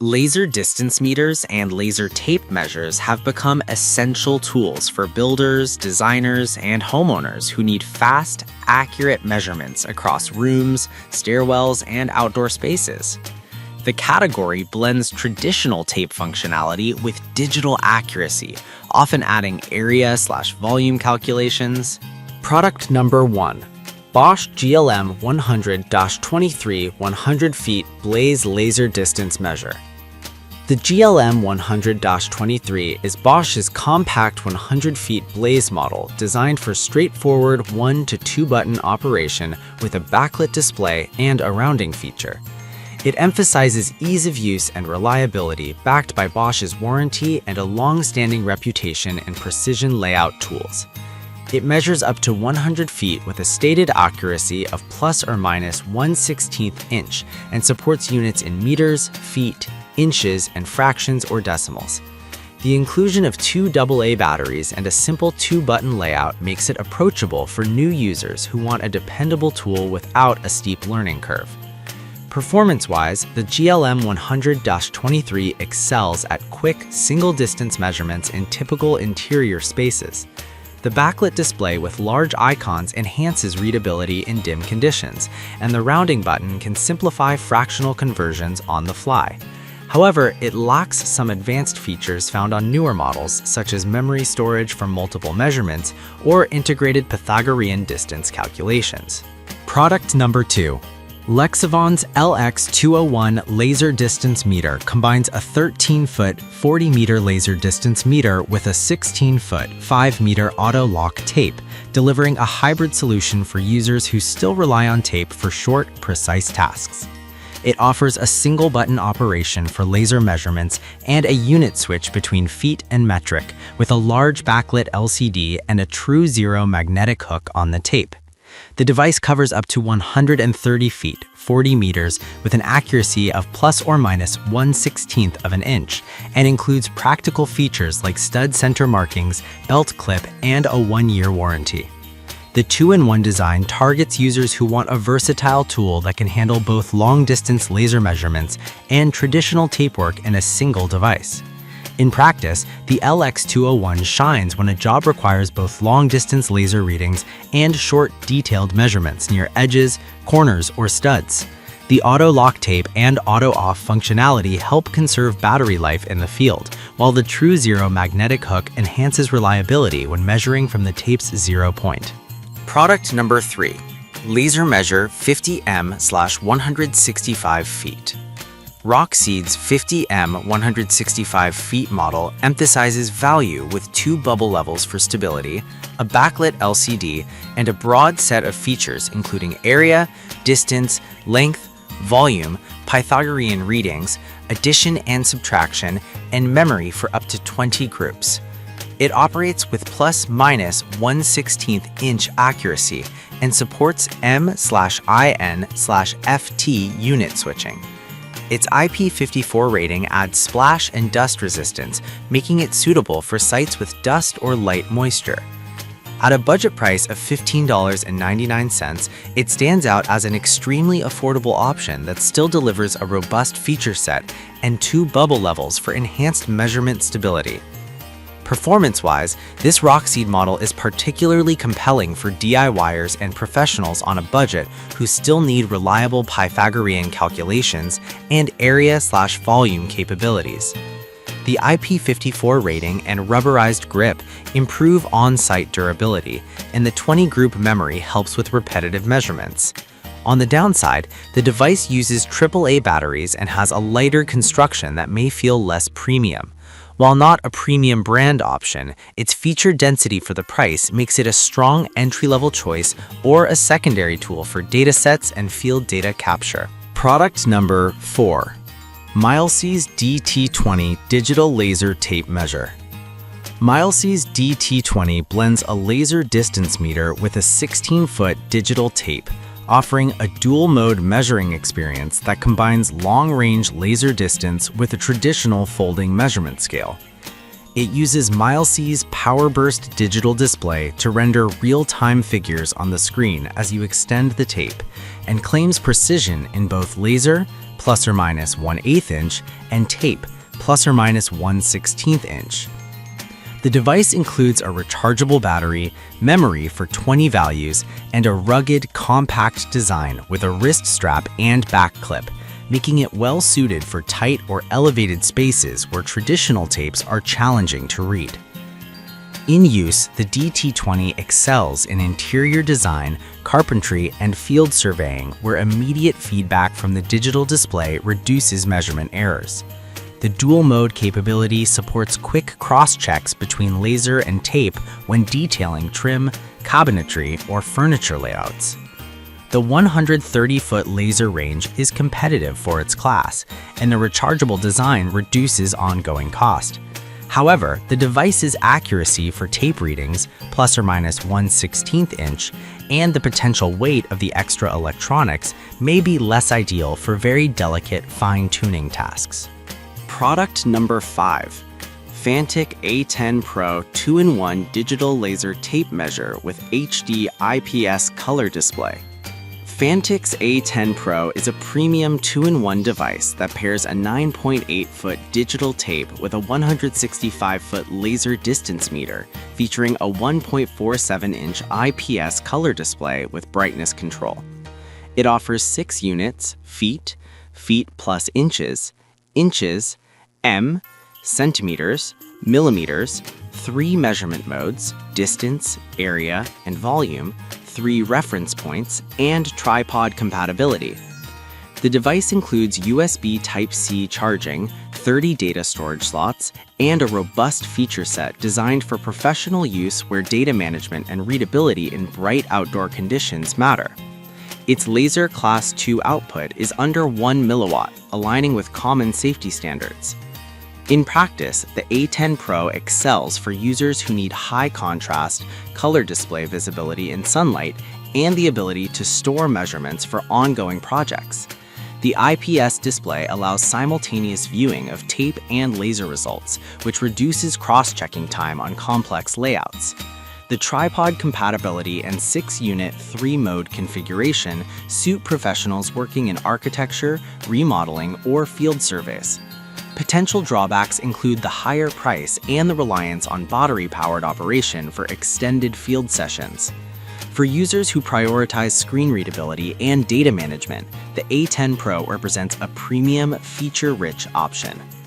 Laser distance meters and laser tape measures have become essential tools for builders, designers, and homeowners who need fast, accurate measurements across rooms, stairwells, and outdoor spaces. The category blends traditional tape functionality with digital accuracy, often adding area/volume calculations. Product number 1. Bosch GLM 100-23 100 feet Blaze Laser Distance Measure. The GLM 100-23 is Bosch's compact 100 feet Blaze model designed for straightforward 1 to 2 button operation with a backlit display and a rounding feature. It emphasizes ease of use and reliability backed by Bosch's warranty and a long-standing reputation in precision layout tools. It measures up to 100 feet with a stated accuracy of plus or minus 1/16 inch and supports units in meters, feet, inches, and fractions or decimals. The inclusion of 2 AA batteries and a simple 2-button layout makes it approachable for new users who want a dependable tool without a steep learning curve. Performance-wise, the GLM 100-23 excels at quick, single-distance measurements in typical interior spaces. The backlit display with large icons enhances readability in dim conditions, and the rounding button can simplify fractional conversions on the fly. However, it lacks some advanced features found on newer models, such as memory storage for multiple measurements or integrated Pythagorean distance calculations. Product number 2. Lexavon's LX201 Laser Distance Meter combines a 13-foot, 40-meter laser distance meter with a 16-foot, 5-meter auto-lock tape, delivering a hybrid solution for users who still rely on tape for short, precise tasks. It offers a single-button operation for laser measurements and a unit switch between feet and metric, with a large backlit LCD and a true zero magnetic hook on the tape. The device covers up to 130 feet, 40 meters, with an accuracy of plus or minus 1/16 of an inch, and includes practical features like stud center markings, belt clip, and a 1-year warranty. The 2-in-1 design targets users who want a versatile tool that can handle both long-distance laser measurements and traditional tape work in a single device. In practice, the LX201 shines when a job requires both long-distance laser readings and short, detailed measurements near edges, corners, or studs. The auto-lock tape and auto-off functionality help conserve battery life in the field, while the True Zero magnetic hook enhances reliability when measuring from the tape's zero point. Product number 3. Laser Measure 50M/165 feet. Rockseed's 50M 165 feet model emphasizes value with 2 bubble levels for stability, a backlit LCD, and a broad set of features including area, distance, length, volume, Pythagorean readings, addition and subtraction, and memory for up to 20 groups. It operates with plus minus 1/16 inch accuracy and supports M/IN/FT unit switching. Its IP54 rating adds splash and dust resistance, making it suitable for sites with dust or light moisture. At a budget price of $15.99, it stands out as an extremely affordable option that still delivers a robust feature set and 2 bubble levels for enhanced measurement stability. Performance-wise, this Rockseed model is particularly compelling for DIYers and professionals on a budget who still need reliable Pythagorean calculations and area/volume capabilities. The IP54 rating and rubberized grip improve on-site durability, and the 20-group memory helps with repetitive measurements. On the downside, the device uses AAA batteries and has a lighter construction that may feel less premium. While not a premium brand option, its feature density for the price makes it a strong entry-level choice or a secondary tool for datasets and field data capture. Product number 4. Mileseey's DT20 Digital Laser Tape Measure. Mileseey's DT20 blends a laser distance meter with a 16-foot digital tape, offering a dual-mode measuring experience that combines long-range laser distance with a traditional folding measurement scale. It uses mileseey's power burst digital display to render real-time figures on the screen as you extend the tape, and claims precision in both laser plus or minus 1/8 inch and tape plus or minus 1/16 inch. The device includes a rechargeable battery, memory for 20 values, and a rugged, compact design with a wrist strap and back clip, making it well suited for tight or elevated spaces where traditional tapes are challenging to read. In use, the DT20 excels in interior design, carpentry, and field surveying, where immediate feedback from the digital display reduces measurement errors. The dual-mode capability supports quick cross-checks between laser and tape when detailing trim, cabinetry, or furniture layouts. The 130-foot laser range is competitive for its class, and the rechargeable design reduces ongoing cost. However, the device's accuracy for tape readings, plus or minus 1/16 inch, and the potential weight of the extra electronics may be less ideal for very delicate fine-tuning tasks. Product number 5. Fantic A10 Pro 2-in-1 Digital Laser Tape Measure with HD IPS Color Display. Fantic's A10 Pro is a premium 2-in-1 device that pairs a 9.8-foot digital tape with a 165-foot laser distance meter, featuring a 1.47-inch IPS color display with brightness control. It offers 6 units, feet, feet plus inches, inches, centimeters, millimeters, 3 measurement modes, distance, area, and volume, 3 reference points, and tripod compatibility. The device includes USB Type-C charging, 30 data storage slots, and a robust feature set designed for professional use where data management and readability in bright outdoor conditions matter. Its laser Class 2 output is under 1 milliwatt, aligning with common safety standards. In practice, the A10 Pro excels for users who need high contrast, color display visibility in sunlight, and the ability to store measurements for ongoing projects. The IPS display allows simultaneous viewing of tape and laser results, which reduces cross-checking time on complex layouts. The tripod compatibility and 6-unit 3-mode configuration suit professionals working in architecture, remodeling, or field surveys. Potential drawbacks include the higher price and the reliance on battery-powered operation for extended field sessions. For users who prioritize screen readability and data management, the A10 Pro represents a premium, feature-rich option.